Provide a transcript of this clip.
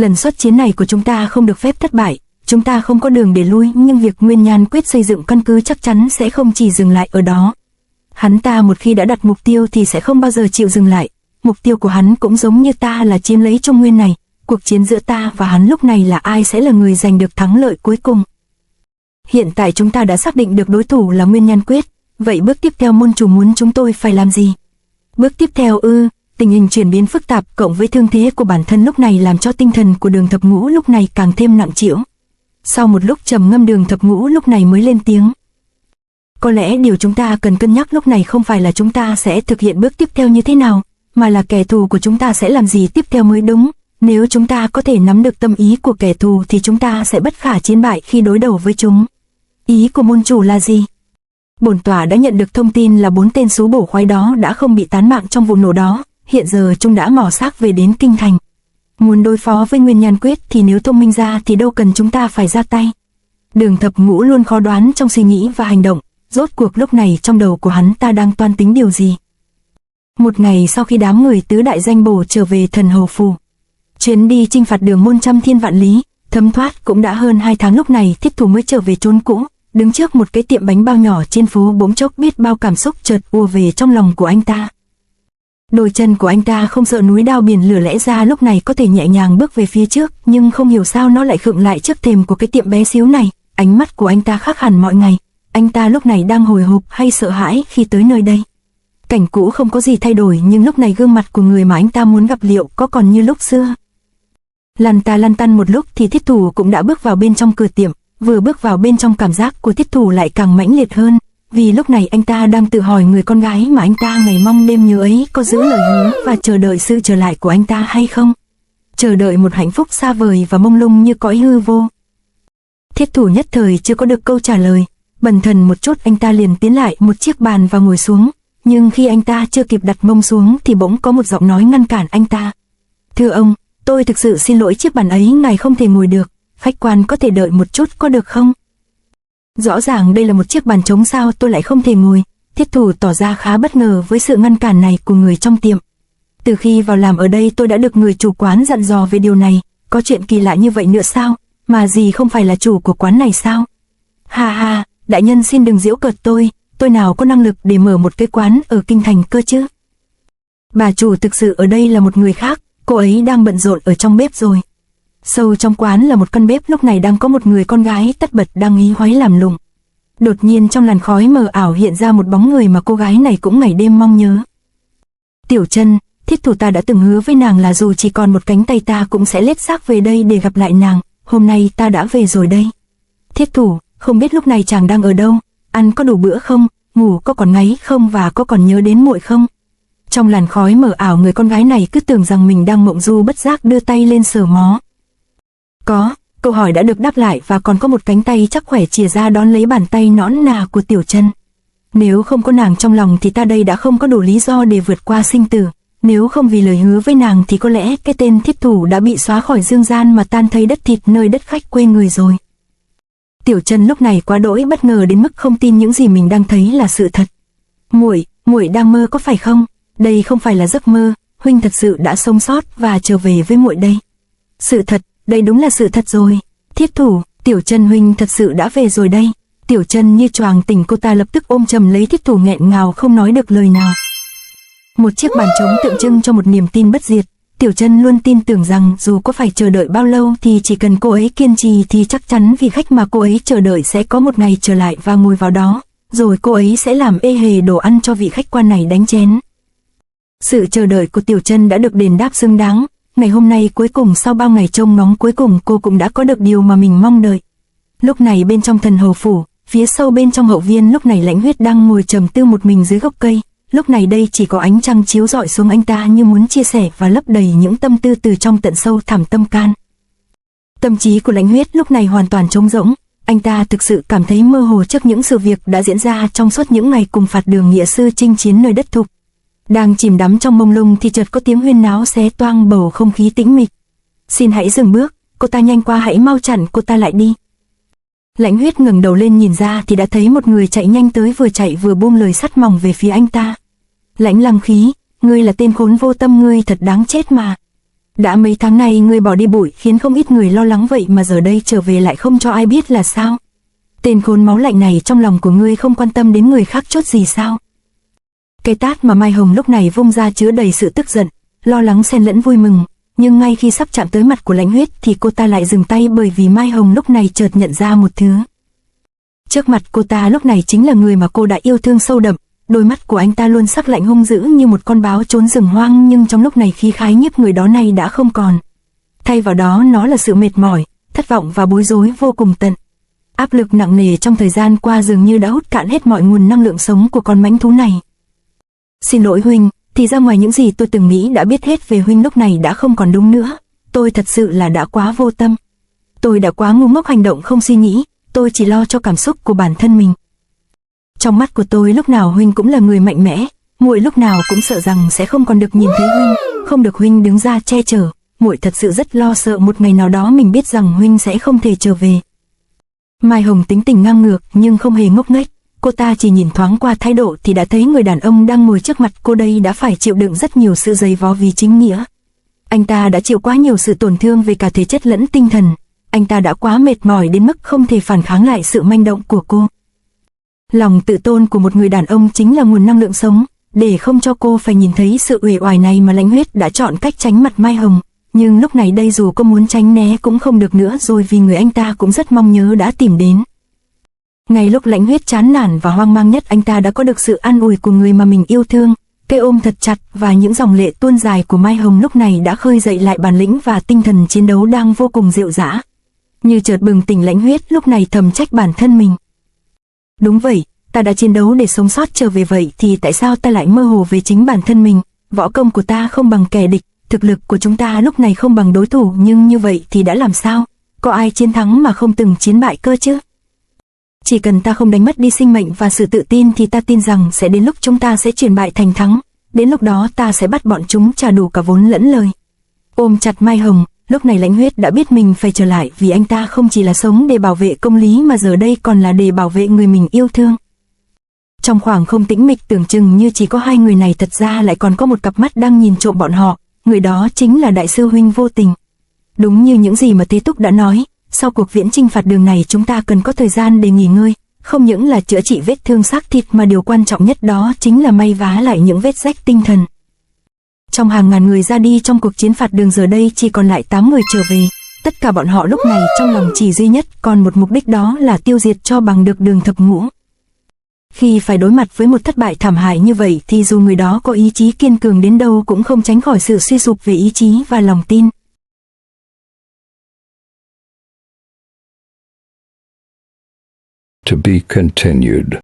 Lần xuất chiến này của chúng ta không được phép thất bại, chúng ta không có đường để lui, nhưng việc Nguyên Nhan Quyết xây dựng căn cứ chắc chắn sẽ không chỉ dừng lại ở đó. Hắn ta một khi đã đặt mục tiêu thì sẽ không bao giờ chịu dừng lại. Mục tiêu của hắn cũng giống như ta là chiếm lấy Trung Nguyên này. Cuộc chiến giữa ta và hắn lúc này là ai sẽ là người giành được thắng lợi cuối cùng. Hiện tại chúng ta đã xác định được đối thủ là Nguyên Nhan Quyết. Vậy bước tiếp theo môn chủ muốn chúng tôi phải làm gì? Bước tiếp theo tình hình chuyển biến phức tạp cộng với thương thế của bản thân lúc này làm cho tinh thần của Đường Thập Ngũ lúc này càng thêm nặng trĩu. Sau một lúc trầm ngâm, Đường Thập Ngũ lúc này mới lên tiếng. Có lẽ điều chúng ta cần cân nhắc lúc này không phải là chúng ta sẽ thực hiện bước tiếp theo như thế nào, mà là kẻ thù của chúng ta sẽ làm gì tiếp theo mới đúng. Nếu chúng ta có thể nắm được tâm ý của kẻ thù thì chúng ta sẽ bất khả chiến bại khi đối đầu với chúng. Ý của môn chủ là gì? Bổn tọa đã nhận được thông tin là 4 tên xú bổ khoái đó đã không bị tán mạng trong vụ nổ đó, hiện giờ chúng đã mò xác về đến kinh thành. Muốn đối phó với Nguyên Nhan Quyết thì nếu thông minh ra thì đâu cần chúng ta phải ra tay. Đường Thập Ngũ luôn khó đoán trong suy nghĩ và hành động, rốt cuộc lúc này trong đầu của hắn ta đang toan tính điều gì. Một ngày sau khi đám người tứ đại danh bổ trở về Thần Hầu Phủ, chuyến đi chinh phạt đường môn trăm thiên vạn lý, thấm thoát cũng đã hơn 2 tháng, lúc này Thiết Thủ mới trở về chốn cũ, đứng trước một cái tiệm bánh bao nhỏ trên phố, bỗng chốc biết bao cảm xúc chợt ùa về trong lòng của anh ta. Đôi chân của anh ta không sợ núi đao biển lửa, lẽ ra lúc này có thể nhẹ nhàng bước về phía trước, nhưng không hiểu sao nó lại khựng lại trước thềm của cái tiệm bé xíu này. Ánh mắt của anh ta khác hẳn mọi ngày. Anh ta lúc này đang hồi hộp hay sợ hãi khi tới nơi đây? Cảnh cũ không có gì thay đổi, nhưng lúc này gương mặt của người mà anh ta muốn gặp liệu có còn như lúc xưa? Lăn tăn một lúc thì Thiết Thủ cũng đã bước vào bên trong cửa tiệm. Vừa bước vào bên trong, cảm giác của Thiết Thủ lại càng mãnh liệt hơn, vì lúc này anh ta đang tự hỏi người con gái mà anh ta ngày mong đêm nhớ ấy có giữ lời hứa và chờ đợi sự trở lại của anh ta hay không. Chờ đợi một hạnh phúc xa vời và mông lung như cõi hư vô. Thiết Thủ nhất thời chưa có được câu trả lời, bần thần một chút anh ta liền tiến lại một chiếc bàn và ngồi xuống, nhưng khi anh ta chưa kịp đặt mông xuống thì bỗng có một giọng nói ngăn cản anh ta. Thưa ông, tôi thực sự xin lỗi, chiếc bàn ấy ngài không thể ngồi được, khách quan có thể đợi một chút có được không? Rõ ràng đây là một chiếc bàn trống, sao tôi lại không thể ngồi? Thiết Thủ tỏ ra khá bất ngờ với sự ngăn cản này của người trong tiệm. Từ khi vào làm ở đây tôi đã được người chủ quán dặn dò về điều này, có chuyện kỳ lạ như vậy nữa sao? Mà gì không phải là chủ của quán này sao? Ha ha, đại nhân xin đừng giễu cợt tôi nào có năng lực để mở một cái quán ở kinh thành cơ chứ. Bà chủ thực sự ở đây là một người khác, cô ấy đang bận rộn ở trong bếp rồi. Sâu trong quán là một căn bếp, lúc này đang có một người con gái tất bật đang ý hoáy làm lụng. Đột nhiên trong làn khói mờ ảo hiện ra một bóng người mà cô gái này cũng ngày đêm mong nhớ. Tiểu Chân, Thiết Thủ ta đã từng hứa với nàng là dù chỉ còn một cánh tay ta cũng sẽ lết xác về đây để gặp lại nàng, hôm nay ta đã về rồi đây. Thiết Thủ, không biết lúc này chàng đang ở đâu, ăn có đủ bữa không, ngủ có còn ngáy không và có còn nhớ đến muội không? Trong làn khói mờ ảo, người con gái này cứ tưởng rằng mình đang mộng du, bất giác đưa tay lên sờ mó. Có, câu hỏi đã được đáp lại và còn có một cánh tay chắc khỏe chìa ra đón lấy bàn tay nõn nà của Tiểu Chân. Nếu không có nàng trong lòng thì ta đây đã không có đủ lý do để vượt qua sinh tử. Nếu không vì lời hứa với nàng thì có lẽ cái tên Thiết Thủ đã bị xóa khỏi dương gian mà tan thấy đất thịt nơi đất khách quê người rồi. Tiểu Chân lúc này quá đỗi bất ngờ đến mức không tin những gì mình đang thấy là sự thật. Muội đang mơ có phải không? Đây không phải là giấc mơ, huynh thật sự đã sống sót và trở về với muội đây. Sự thật, đây đúng là sự thật rồi. Thiết Thủ, Tiểu Chân huynh thật sự đã về rồi đây. Tiểu Chân như choàng tỉnh, cô ta lập tức ôm chầm lấy Thiết Thủ nghẹn ngào không nói được lời nào. Một chiếc bàn trống tượng trưng cho một niềm tin bất diệt. Tiểu Chân luôn tin tưởng rằng dù có phải chờ đợi bao lâu thì chỉ cần cô ấy kiên trì thì chắc chắn vị khách mà cô ấy chờ đợi sẽ có một ngày trở lại và ngồi vào đó, rồi cô ấy sẽ làm ê hề đồ ăn cho vị khách quan này đánh chén. Sự chờ đợi của Tiểu Chân đã được đền đáp xứng đáng. Ngày hôm nay cuối cùng, sau bao ngày trông ngóng, cuối cùng cô cũng đã có được điều mà mình mong đợi. Lúc này bên trong Thần Hầu Phủ, phía sâu bên trong hậu viên, lúc này Lãnh Huyết đang ngồi trầm tư một mình dưới gốc cây. Lúc này đây chỉ có ánh trăng chiếu rọi xuống anh ta như muốn chia sẻ và lấp đầy những tâm tư từ trong tận sâu thẳm tâm can. Tâm trí của Lãnh Huyết lúc này hoàn toàn trống rỗng. Anh ta thực sự cảm thấy mơ hồ trước những sự việc đã diễn ra trong suốt những ngày cùng phạt đường nghĩa sư chinh chiến nơi đất thục. Đang chìm đắm trong mông lung thì chợt có tiếng huyên náo xé toang bầu không khí tĩnh mịch. Xin hãy dừng bước, cô ta nhanh qua, hãy mau chặn cô ta lại đi. Lãnh Huyết ngẩng đầu lên nhìn ra thì đã thấy một người chạy nhanh tới, vừa chạy vừa buông lời sắt mỏng về phía anh ta. Lãnh Lăng Khí, ngươi là tên khốn vô tâm, ngươi thật đáng chết mà. Đã mấy tháng nay ngươi bỏ đi bụi khiến không ít người lo lắng, vậy mà giờ đây trở về lại không cho ai biết là sao? Tên khốn máu lạnh này, trong lòng của ngươi không quan tâm đến người khác chút gì sao? Cái tát mà Mai Hồng lúc này vung ra chứa đầy sự tức giận, lo lắng xen lẫn vui mừng, nhưng ngay khi sắp chạm tới mặt của Lãnh Huyết thì cô ta lại dừng tay, bởi vì Mai Hồng lúc này chợt nhận ra một thứ. Trước mặt cô ta lúc này chính là người mà cô đã yêu thương sâu đậm. Đôi mắt của anh ta luôn sắc lạnh hung dữ như một con báo trốn rừng hoang, nhưng trong lúc này khí khái nhiếp người đó này đã không còn. Thay vào đó nó là sự mệt mỏi, thất vọng và bối rối vô cùng tận. Áp lực nặng nề trong thời gian qua dường như đã hút cạn hết mọi nguồn năng lượng sống của con mãnh thú này. Xin lỗi huynh, thì ra ngoài những gì tôi từng nghĩ đã biết hết về huynh lúc này đã không còn đúng nữa. Tôi thật sự là đã quá vô tâm. Tôi đã quá ngu ngốc hành động không suy nghĩ, tôi chỉ lo cho cảm xúc của bản thân mình. Trong mắt của tôi lúc nào huynh cũng là người mạnh mẽ, muội lúc nào cũng sợ rằng sẽ không còn được nhìn thấy huynh, không được huynh đứng ra che chở. Muội thật sự rất lo sợ một ngày nào đó mình biết rằng huynh sẽ không thể trở về. Mai Hồng tính tình ngang ngược nhưng không hề ngốc nghếch, cô ta chỉ nhìn thoáng qua thái độ thì đã thấy người đàn ông đang ngồi trước mặt cô đây đã phải chịu đựng rất nhiều sự dày vò vì chính nghĩa. Anh ta đã chịu quá nhiều sự tổn thương về cả thể chất lẫn tinh thần, anh ta đã quá mệt mỏi đến mức không thể phản kháng lại sự manh động của cô. Lòng tự tôn của một người đàn ông chính là nguồn năng lượng sống, để không cho cô phải nhìn thấy sự uể oải này mà Lãnh Huyết đã chọn cách tránh mặt Mai Hồng. Nhưng lúc này đây dù cô muốn tránh né cũng không được nữa rồi, vì người anh ta cũng rất mong nhớ đã tìm đến. Ngay lúc Lãnh Huyết chán nản và hoang mang nhất, anh ta đã có được sự an ủi của người mà mình yêu thương. Cái ôm thật chặt và những dòng lệ tuôn dài của Mai Hồng lúc này đã khơi dậy lại bản lĩnh và tinh thần chiến đấu đang vô cùng rệu rã. Như chợt bừng tỉnh, Lãnh Huyết lúc này thầm trách bản thân mình. Đúng vậy, ta đã chiến đấu để sống sót trở về, vậy thì tại sao ta lại mơ hồ về chính bản thân mình? Võ công của ta không bằng kẻ địch, thực lực của chúng ta lúc này không bằng đối thủ, nhưng như vậy thì đã làm sao? Có ai chiến thắng mà không từng chiến bại cơ chứ? Chỉ cần ta không đánh mất đi sinh mệnh và sự tự tin thì ta tin rằng sẽ đến lúc chúng ta sẽ chuyển bại thành thắng. Đến lúc đó ta sẽ bắt bọn chúng trả đủ cả vốn lẫn lời. Ôm chặt Mai Hồng, lúc này Lãnh Huyết đã biết mình phải trở lại, vì anh ta không chỉ là sống để bảo vệ công lý mà giờ đây còn là để bảo vệ người mình yêu thương. Trong khoảng không tĩnh mịch tưởng chừng như chỉ có hai người này, thật ra lại còn có một cặp mắt đang nhìn trộm bọn họ, người đó chính là Đại sư huynh Vô Tình. Đúng như những gì mà Thế Túc đã nói, sau cuộc viễn chinh phạt đường này chúng ta cần có thời gian để nghỉ ngơi, không những là chữa trị vết thương xác thịt mà điều quan trọng nhất đó chính là may vá lại những vết rách tinh thần. Trong hàng ngàn người ra đi trong cuộc chiến phạt đường, giờ đây chỉ còn lại 8 người trở về. Tất cả bọn họ lúc này trong lòng chỉ duy nhất còn một mục đích, đó là tiêu diệt cho bằng được Đường Thập Ngũ. Khi phải đối mặt với một thất bại thảm hại như vậy thì dù người đó có ý chí kiên cường đến đâu cũng không tránh khỏi sự suy sụp về ý chí và lòng tin. To be continued.